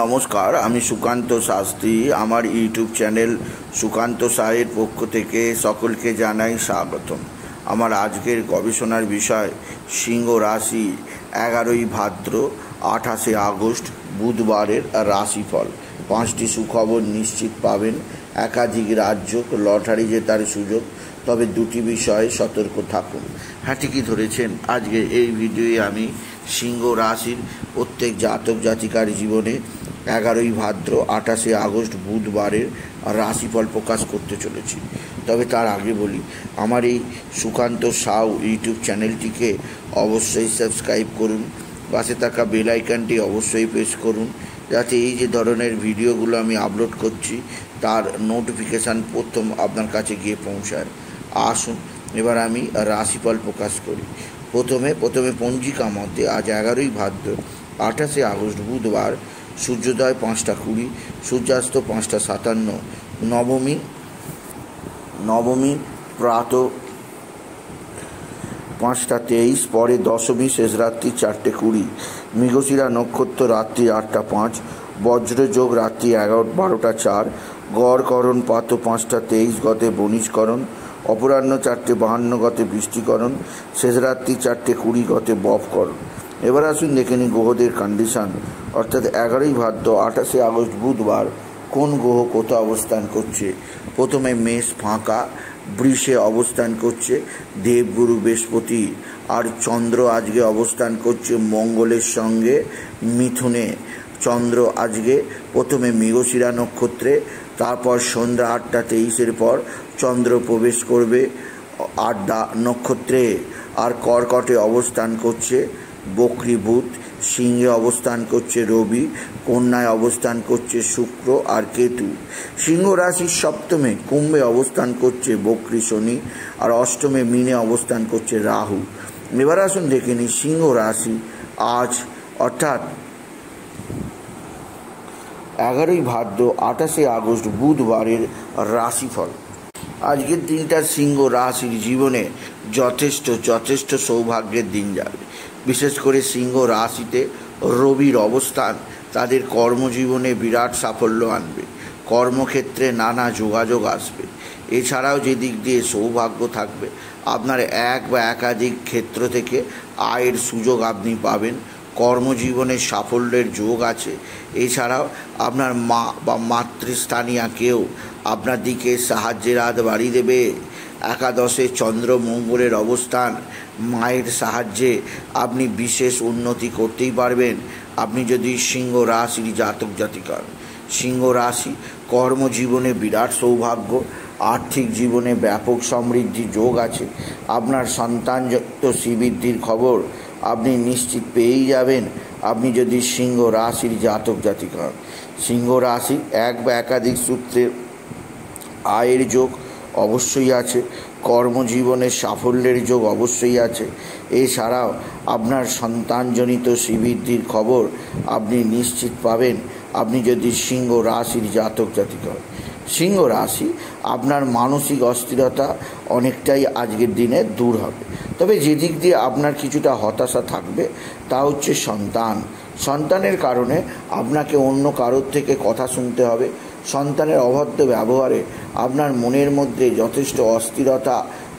নমস্কার, আমি সুকান্ত শাস্ত্রী। আমার ইউটিউব চ্যানেল সুকান্ত সাহের পক্ষ থেকে সকলকে জানাই স্বাগতম। আমার আজকের গবেষণার বিষয় সিংহ রাশি 11ই ভাদ্র 28শে আগস্ট বুধবারের রাশিফল। 5টি সুখবর নিশ্চিত পাবেন, একাধিক রাজ্য লটারি জেতার সুযোগ, তবে 2টি বিষয়ে সতর্ক থাকুন। হ্যাঁ, ঠিকই ধরেছেন। আজকে এই ভিডিওয়ে আমি সিংহ রাশির প্রত্যেক জাতক জাতিকার জীবনে 11ই ভাদ্র 28শে আগস্ট বুধবারের রাশিফল প্রকাশ করতে চলেছি। তবে তার আগে বলি, আমার এই সুকান্ত সাউ ইউটিউব চ্যানেলটিকে অবশ্যই সাবস্ক্রাইব করুন, পাশে থাকা বেল আইকনটি অবশ্যই প্রেস করুন, যাতে এই যে ধরনের ভিডিওগুলো আমি আপলোড করছি তার নোটিফিকেশান প্রথম আপনার কাছে গিয়ে পৌঁছায়। আসুন এবার আমি রাশিফল প্রকাশ করি। প্রথমে পঞ্জিকা মতে আজ 11ই ভাদ্র 28শে আগস্ট বুধবার, সূর্যোদয় 5টা 20, সূর্যাস্ত 5টা 57, নবমী প্রাত 5টা 23, পরে দশমী শেষ রাত্রি 4টে 20, মৃগশিরা নক্ষত্র রাত্রি 8টা 5, বজ্রযোগ রাত্রি 12টা 4, গড়করণ প্রাত 5টা 23 গতে বণিজকরণ, অপরাহ্ন 4টে 52 গতে বৃষ্টিকরণ, শেষ রাত্রি 4টে 20 গতে বপকরণ। এবার আসুন দেখে নিই গ্রহদের কন্ডিশন, অর্থাৎ 11ই ভাদ্র 28শে আগস্ট বুধবার কোন গ্রহ কোথাও অবস্থান করছে। প্রথমে মেষ ফাঁকা, বৃষে অবস্থান করছে দেবগুরু বৃহস্পতি, আর চন্দ্র আজকে অবস্থান করছে মঙ্গলের সঙ্গে মিথুনে। চন্দ্র আজকে প্রথমে মৃগশিরা নক্ষত্রে, তারপর সন্ধ্যা 8টা 23-এর পর চন্দ্র প্রবেশ করবে আদ্যা নক্ষত্রে। আর কর্কটে অবস্থান করছে বক্রী বুধ, সিংহে অবস্থান করছে রবি, কন্যায় অবস্থান করছে শুক্র আর কেতু। সিংহ রাশির সপ্তমে কুম্ভে অবস্থান করছে বক্রী শনি, আর অষ্টমে মীনে অবস্থান করছে রাহু। এবার আসুন দেখে নিই সিংহ রাশি আজ অর্থাৎ 11ই ভাদ্র 28শে আগস্ট বুধবারের রাশিফল। আজকের দিনটা সিংহ রাশির জীবনে যথেষ্ট সৌভাগ্যের দিন যাবে। বিশেষ করে সিংহ রাশিতে রবির অবস্থান তাদের কর্মজীবনে বিরাট সাফল্য আনবে, কর্মক্ষেত্রে নানা যোগাযোগ আসবে। এছাড়াও যে দিক দিয়ে সৌভাগ্য থাকবে, আপনার এক বা একাধিক ক্ষেত্র থেকে আয়ের সুযোগ আপনি পাবেন, কর্মজীবনে সাফল্যের যোগ আছে। এছাড়াও আপনার মা বা মাতৃস্থানীয় কেউ আপনার দিকে সাহায্যের হাত বাড়িয়ে দেবে। একাদশে চন্দ্র মঙ্গলের অবস্থান, মায়ের সাহায্যে আপনি বিশেষ উন্নতি করতেই পারবেন আপনি যদি সিংহ রাশির জাতক জাতিকা। সিংহ রাশি কর্মজীবনে বিরাট সৌভাগ্য, আর্থিক জীবনে ব্যাপক সমৃদ্ধির যোগ আছে। আপনার সন্তানযুক্ত শ্রীবৃদ্ধির খবর আপনি নিশ্চিত পেয়েই যাবেন আপনি যদি সিংহ রাশির জাতক জাতিকা। সিংহ রাশি এক বা একাধিক সূত্রে আয়ের যোগ অবশ্যই আছে, কর্মজীবনে সাফল্যের যোগ অবশ্যই আছে। এছাড়াও আপনার সন্তানজনিত শ্রীবৃদ্ধির খবর আপনি নিশ্চিত পাবেন আপনি যদি সিংহ রাশির জাতক জাতিকা। সিংহ রাশি আপনার মানসিক অস্থিরতা অনেকটাই আজকের দিনে দূর হবে। তবে যে দিক দিয়ে আপনার কিছুটা হতাশা থাকবে তা হচ্ছে সন্তানের কারণে আপনাকে অন্য কারোর থেকে কথা শুনতে হবে। সন্তানের অভদ্র ব্যবহারে আপনার মনের মধ্যে যথেষ্ট অস্থিরতা,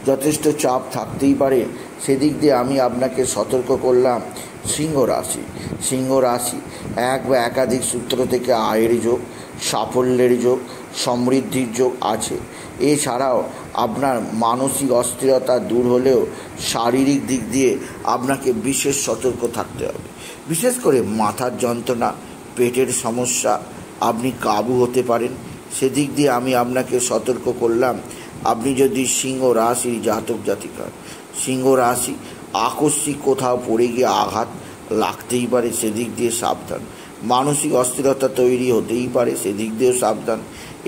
যথেষ্ট চাপ থাকতেই পারে। সেদিক দিয়ে আমি আপনাকে সতর্ক করলাম। সিংহ রাশি এক বা একাধিক সূত্র থেকে আয়ের যোগ, সাফল্যের যোগ, সমৃদ্ধির যোগ আছে। এছাড়াও আপনার মানসিক অস্থিরতা দূর হলেও শারীরিক দিক দিয়ে আপনাকে বিশেষ সতর্ক থাকতে হবে। বিশেষ করে মাথার যন্ত্রণা, পেটের সমস্যা আপনি কাবু হতে পারেন। সেদিক দিয়ে আমি আপনাকে সতর্ক করলাম আপনি যদি সিংহ রাশির জাতক জাতিকা। সিংহ রাশি আকস্মিক কোথাও পড়ে গিয়ে আঘাত লাগতেই পারে, সেদিক দিয়ে সাবধান। মানসিক অস্থিরতা তৈরি হতেই পারে, সেদিক দিয়েও সাবধান।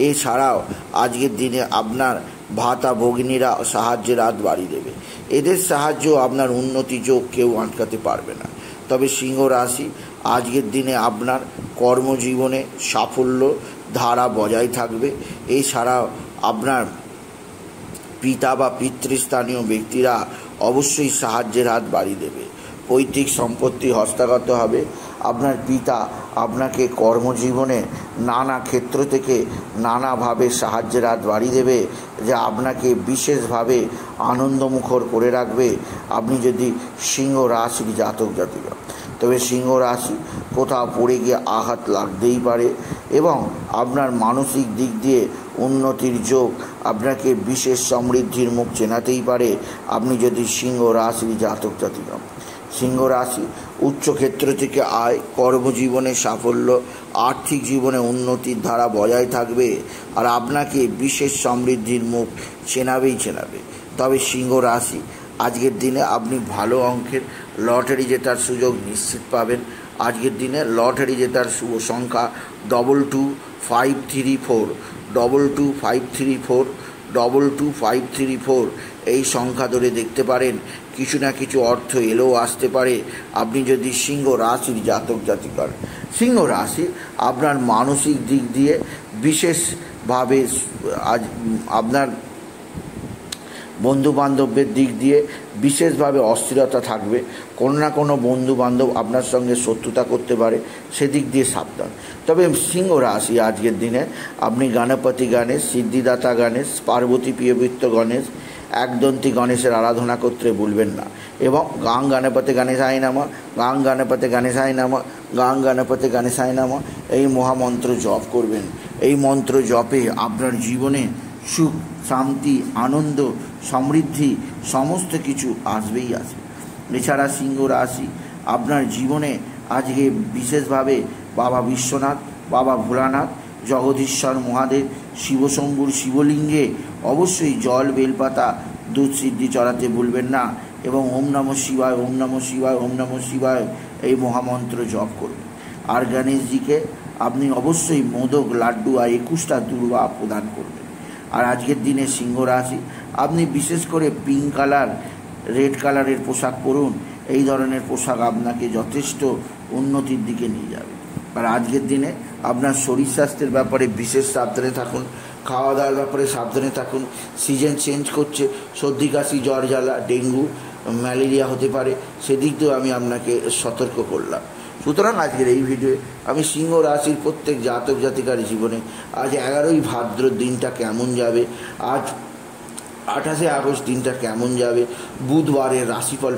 এছাড়াও আজকের দিনে আপনার ভাতা ভগিনীরা সাহায্যের হাত বাড়িয়ে দেবে। এদের সাহায্য আপনার উন্নতি যোগ কেউ আটকাতে পারবে না। তবে সিংহ রাশি আজকের দিনে আপনার কর্মজীবনে সাফল্য ধারা বজায় থাকবে। এছাড়াও আপনার পিতা বা পিতৃস্থানীয় ব্যক্তিরা অবশ্যই সাহায্যের হাত বাড়িয়ে দেবে। পৈতৃক সম্পত্তি হস্তগত হবে। আপনার পিতা আপনাকে কর্মজীবনে নানা ক্ষেত্র থেকে নানাভাবে সাহায্যের হাত বাড়িয়ে দেবে, যা আপনাকে বিশেষভাবে আনন্দমুখর করে রাখবে আপনি যদি সিংহ রাশির জাতক জাতিকা। তবে সিংহ রাশি কোথাও পড়ে গিয়ে আঘাত লাগতেই পারে এবং আপনার মানসিক দিক দিয়ে উন্নতির যোগ আপনাকে বিশেষ সমৃদ্ধির মুখ চেনাতেই পারে আপনি যদি সিংহ রাশির জাতক জাতিকা। সিংহ রাশি উচ্চক্ষেত্র থেকে আয়, কর্মজীবনে সাফল্য, আর্থিক জীবনে উন্নতির ধারা বজায় থাকবে আর আপনাকে বিশেষ সমৃদ্ধির মুখ চেনাবেই চেনাবে। তবে সিংহ রাশি আজকের দিনে আপনি ভালো অঙ্কের লটারি জেতার সুযোগ নিশ্চিত পাবেন। আজকের দিনে লটারি জেতার শুভ সংখ্যা 22534, 22534, 22534 এই সংখ্যা ধরে দেখতে পারেন কিছু না কিছু অর্থ এলেও আসতে পারে আপনি যদি সিংহ রাশির জাতক জাতিকার। সিংহ রাশি আপনার মানসিক দিক দিয়ে বিশেষভাবে আজ আপনার বন্ধুবান্ধবের দিক দিয়ে বিশেষভাবে অস্থিরতা থাকবে। কোনো না কোনো বন্ধুবান্ধব আপনার সঙ্গে শত্রুতা করতে পারে, সেদিক দিয়ে সাবধান। তবে সিংহ রাশি আজকের দিনে আপনি গণপতি গণেশ, সিদ্ধিদাতা গণেশ, পার্বতী প্রিয়বৃত্ত গণেশ, একদন্তী গণেশের আরাধনা করতে ভুলবেন না এবং গাং গণপতি গণেশায় নামা, গাং গণপতি গণেশায় নামা, গাং গণপতি গণেশায় নামা এই মহামন্ত্র জপ করবেন। এই মন্ত্র জপে আপনার জীবনে সুখ, শান্তি, আনন্দ, সমৃদ্ধি সমস্ত কিছু আসবেই আসবে। এছাড়া সিংহ রাশি আপনার জীবনে আজকে বিশেষভাবে বাবা বিশ্বনাথ, বাবা ভোলানাথ, জগদীশ্বর মহাদেব, শিবশম্ভুর শিবলিঙ্গে অবশ্যই জল, বেলপাতা, দুধ সিদ্ধি চড়াতে ভুলবেন না এবং ওম নমঃ শিবায়, ওম নমঃ শিবায়, ওম নমঃ শিবায় এই মহামন্ত্র জপ করবেন। আর গণেশজিকে আপনি অবশ্যই মোদক, লাড্ডু আর 21টা দুর্বা প্রদান করবেন। আর আজকের দিনে সিংহ রাশি আপনি বিশেষ করে পিঙ্ক কালার, রেড কালারের পোশাক পরুন। এই ধরনের পোশাক আপনাকে যথেষ্ট উন্নতির দিকে নিয়ে যাবে। আর আজকের দিনে আপনার শরীর স্বাস্থ্যের ব্যাপারে বিশেষ সাবধানে থাকুন, খাওয়া দাওয়ার ব্যাপারে সাবধানে থাকুন। সিজন চেঞ্জ করছে, সর্দি কাশি, জ্বর জ্বালা, ডেঙ্গু, ম্যালেরিয়া হতে পারে, সেদিক দিয়েও আমি আপনাকে সতর্ক করলাম। সুতরাং আজকের এই ভিডিওয়ে আমি সিংহ রাশির প্রত্যেক জাতক জাতিকার জীবনে আজ 11ই ভাদ্র দিনটা কেমন যাবে, আজ 28শে আগস্ট দিনটা কেমন যাবে, বুধবারের রাশিফল